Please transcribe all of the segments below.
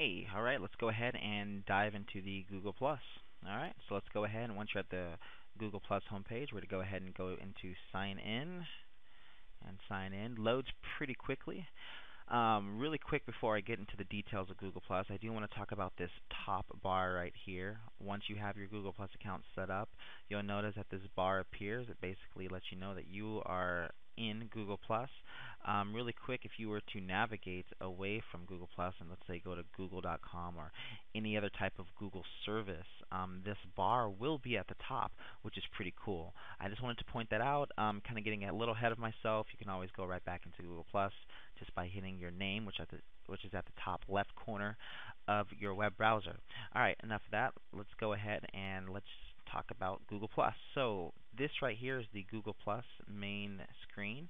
Hey, all right, let's go ahead and dive into the Google Plus. All right, so let's go ahead and once you're at the Google Plus homepage, we're going to go ahead and go into sign in and sign in. Loads pretty quickly. Really quick before I get into the details of Google Plus, I do want to talk about this top bar right here. Once you have your Google Plus account set up, you'll notice that this bar appears. It basically lets you know that you are in Google Plus. Really quick, if you were to navigate away from Google Plus and let's say go to google.com or any other type of Google service, this bar will be at the top, which is pretty cool. I just wanted to point that out. Kind of getting a little ahead of myself. You can always go right back into Google Plus just by hitting your name, which is at the top left corner of your web browser. All right, enough of that. Let's go ahead and let's talk about Google Plus. So this right here is the Google Plus main screen.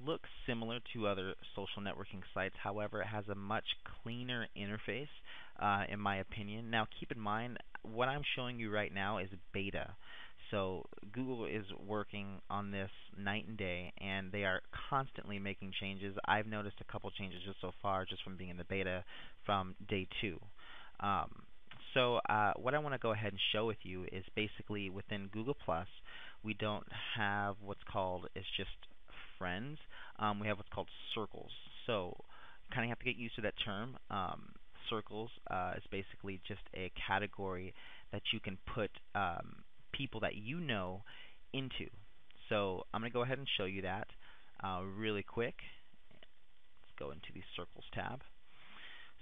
Looks similar to other social networking sites. However, it has a much cleaner interface, in my opinion. Now, keep in mind, what I'm showing you right now is beta. So Google is working on this night and day, and they are constantly making changes. I've noticed a couple changes just so far, just from being in the beta from day 2. What I want to go ahead and show with you is basically within Google Plus, we don't have what's called, it's just friends. We have what's called circles. So kind of have to get used to that term. Circles is basically just a category that you can put people that you know into. So I'm going to go ahead and show you that really quick. Let's go into the Circles tab.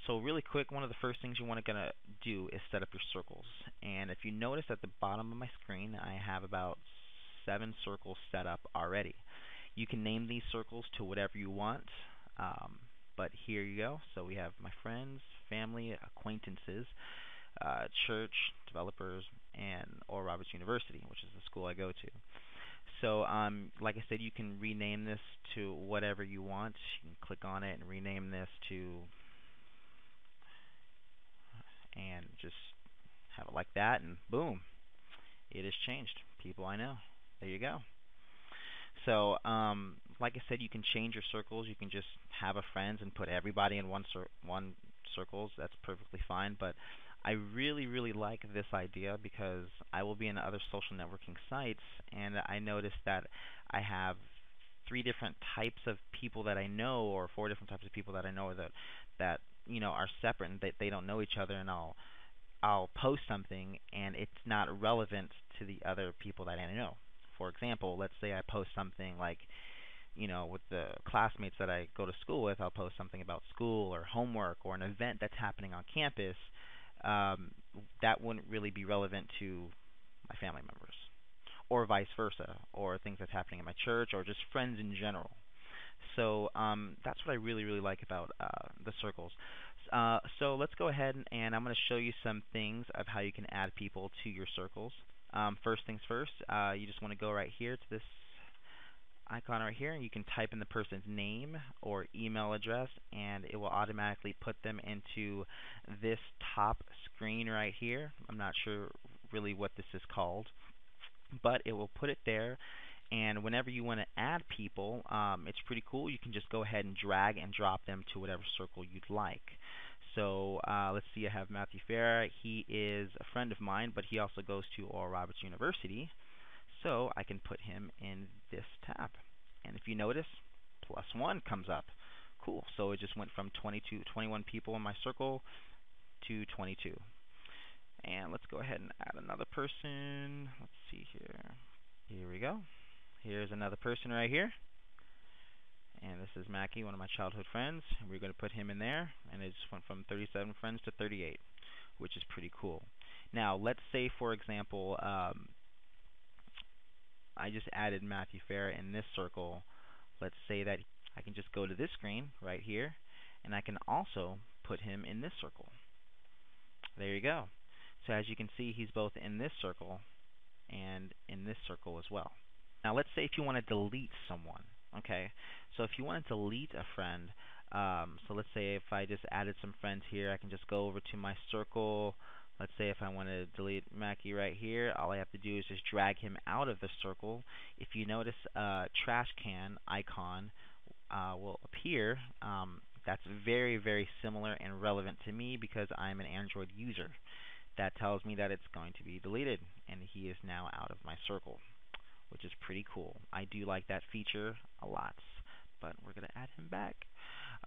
So really quick, one of the first things you want to do is set up your circles. And if you notice at the bottom of my screen, I have about 7 circles set up already. You can name these circles to whatever you want, but here you go. So we have my friends, family, acquaintances, church, developers, and Oral Roberts University, which is the school I go to. So like I said, you can rename this to whatever you want. You can click on it and rename this to, and just have it like that, and boom, it has changed. People I know. There you go. So, like I said, you can change your circles. You can just have a friends and put everybody in one circles. That's perfectly fine. But I really, really like this idea because I will be in other social networking sites, and I noticed that I have 3 different types of people that I know, or 4 different types of people that I know that you know are separate and they don't know each other. And I'll post something, and it's not relevant to the other people that I know. For example, let's say I post something like, you know, with the classmates that I go to school with, I'll post something about school or homework or an event that's happening on campus. That wouldn't really be relevant to my family members, or vice versa, or things that's happening in my church, or just friends in general. So that's what I really, really like about the circles. So let's go ahead and I'm going to show you some things of how you can add people to your circles. First things first, you just want to go right here to this icon right here, and you can type in the person's name or email address, and it will automatically put them into this top screen right here. I'm not sure really what this is called, but it will put it there. And whenever you want to add people, it's pretty cool. You can just go ahead and drag and drop them to whatever circle you'd like. So let's see, I have Matthew Farah. He is a friend of mine, but he also goes to Oral Roberts University. So I can put him in this tab. And if you notice, +1 comes up. Cool. So it just went from 21 people in my circle to 22. And let's go ahead and add another person. Let's see here. Here we go. Here's another person right here. And this is Mackie, one of my childhood friends. And we're going to put him in there. And it just went from 37 friends to 38, which is pretty cool. Now, let's say, for example, I just added Matthew Farah in this circle. Let's say that I can just go to this screen right here, and I can also put him in this circle. There you go. So as you can see, he's both in this circle and in this circle as well. Now let's say if you want to delete someone. Okay, so if you want to delete a friend, so let's say if I just added some friends here, I can just go over to my circle. Let's say if I want to delete Mackie right here, all I have to do is just drag him out of the circle. If you notice, a trash can icon will appear That's very, very similar and relevant to me because I'm an Android user. That tells me that it's going to be deleted, and he is now out of my circle, which is pretty cool. I do like that feature a lot, but we're going to add him back.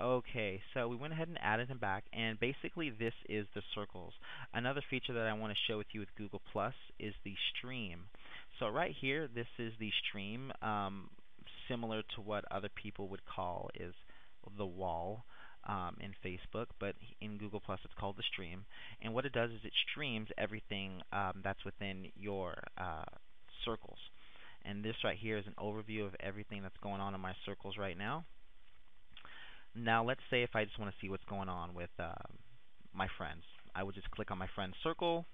Okay, so we went ahead and added him back, and basically this is the circles. Another feature that I want to share with you with Google Plus is the stream. So right here, this is the stream, similar to what other people would call is the wall in Facebook, but in Google Plus it's called the stream. And what it does is it streams everything that's within your circles. And this right here is an overview of everything that's going on in my circles right now. Now let's say if I just want to see what's going on with my friends. I would just click on my friend's circle,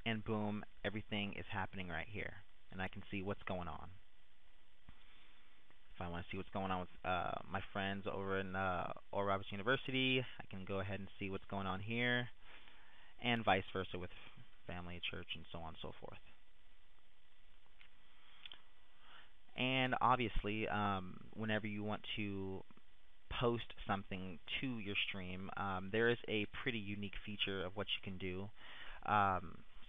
and boom, everything is happening right here. And I can see what's going on. If I want to see what's going on with my friends over in Oral Roberts University, I can go ahead and see what's going on here, and vice versa with family, church, and so on and so forth. And obviously, whenever you want to post something to your stream, there is a pretty unique feature of what you can do.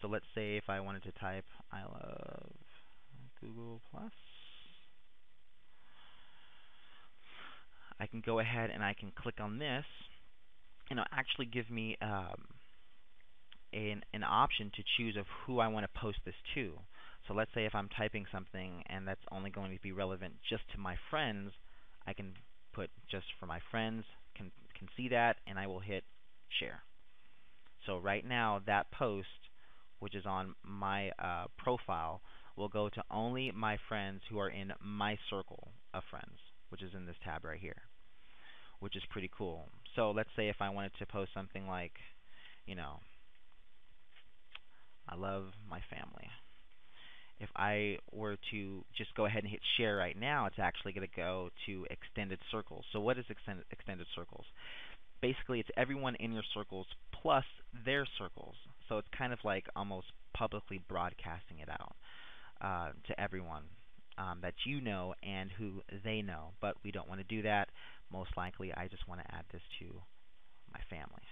So let's say if I wanted to type I love Google Plus, I can go ahead and I can click on this, and it'll actually give me an option to choose of who I want to post this to. So let's say if I'm typing something and that's only going to be relevant just to my friends, I can put just for my friends, can see that, and I will hit share. So right now that post, which is on my profile, will go to only my friends who are in my circle of friends, which is in this tab right here, which is pretty cool. So let's say if I wanted to post something like, you know, I love my family. If I were to just go ahead and hit share right now, it's actually going to go to extended circles. So what is extended circles? Basically, it's everyone in your circles plus their circles. So it's kind of like almost publicly broadcasting it out to everyone that you know and who they know. But we don't want to do that. Most likely, I just want to add this to my family.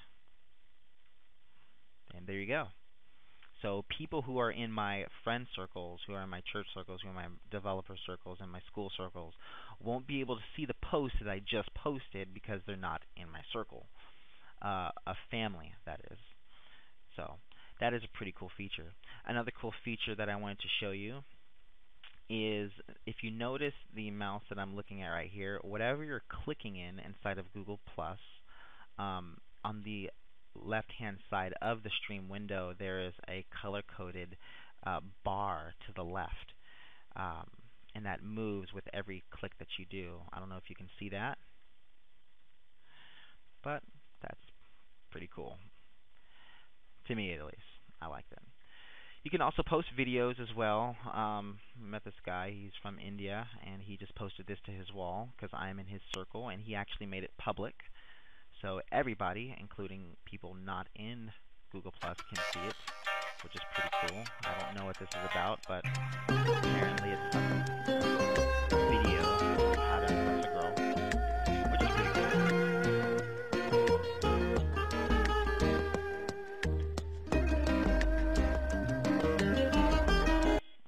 And there you go. So people who are in my friend circles, who are in my church circles, who are in my developer circles, and my school circles, won't be able to see the post that I just posted because they're not in my circle of family, that is. So that is a pretty cool feature. Another cool feature that I wanted to show you is if you notice the mouse that I'm looking at right here, whatever you're clicking in inside of Google Plus, on the left-hand side of the stream window, there is a color-coded bar to the left, and that moves with every click that you do. I don't know if you can see that, but that's pretty cool. To me, at least. I like that. You can also post videos as well. I met this guy. He's from India, and he just posted this to his wall because I'm in his circle, and he actually made it public. So everybody, including people not in Google Plus, can see it, which is pretty cool. I don't know what this is about, but apparently it's some video of how to impress a girl, which is pretty cool.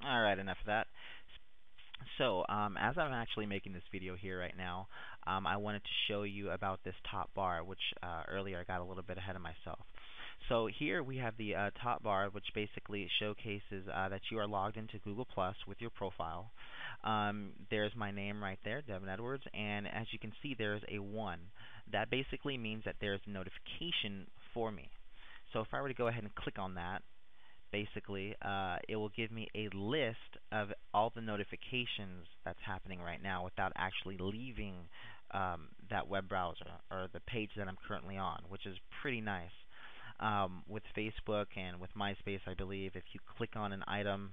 Alright, enough of that. So, as I'm actually making this video here right now, I wanted to show you about this top bar, which earlier I got a little bit ahead of myself. So here we have the top bar, which basically showcases that you are logged into Google Plus with your profile. There's my name right there, Devin Edwards, and as you can see, there is a 1. That basically means that there's a notification for me. So if I were to go ahead and click on that, basically, it will give me a list of all the notifications that's happening right now without actually leaving that web browser or the page that I'm currently on, which is pretty nice. With Facebook and with MySpace, I believe, if you click on an item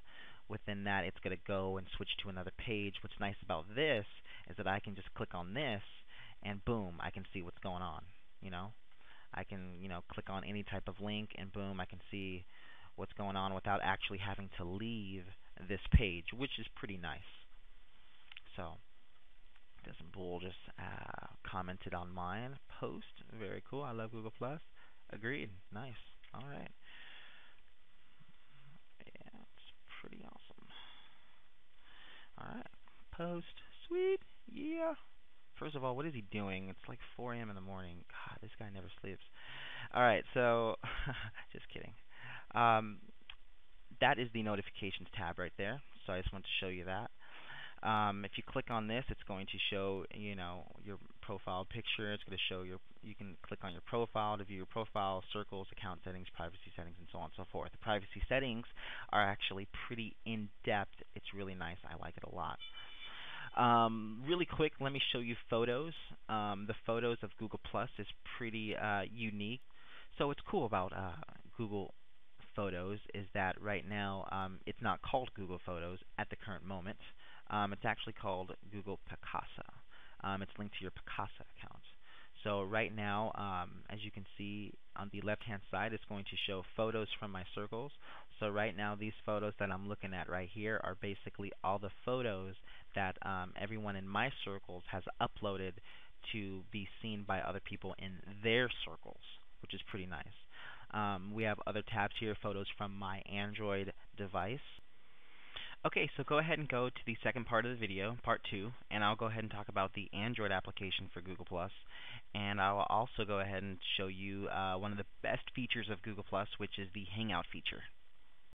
within that, it's going to go and switch to another page. What's nice about this is that I can just click on this, and boom, I can see what's going on. You know, I can click on any type of link, and boom, I can see what's going on without actually having to leave this page, which is pretty nice. So Cactus Bull just commented on mine post. Very cool. I love Google Plus. Agreed. Nice. All right. Yeah, it's pretty awesome. All right. Post. Sweet. Yeah. First of all, what is he doing? It's like 4 a.m. in the morning. God, this guy never sleeps. All right, so just kidding. Um, that is the notifications tab right there. So I just want to show you that. If you click on this, it's going to show, your profile picture. It's going to show you can click on your profile to view your profile, circles, account settings, privacy settings, and so on and so forth. The privacy settings are actually pretty in-depth. It's really nice. I like it a lot. Really quick, let me show you photos. The photos of Google Plus is pretty unique. So what's cool about Google Photos is that right now it's not called Google Photos at the current moment. It's actually called Google Picasa. It's linked to your Picasa account. So right now, as you can see on the left-hand side, it's going to show photos from my circles. So right now, these photos that I'm looking at right here are basically all the photos that everyone in my circles has uploaded to be seen by other people in their circles, which is pretty nice. We have other tabs here, photos from my Android device. Okay, so go ahead and go to the second part of the video, part 2, and I'll go ahead and talk about the Android application for Google+, and I'll also go ahead and show you one of the best features of Google+, which is the Hangout feature.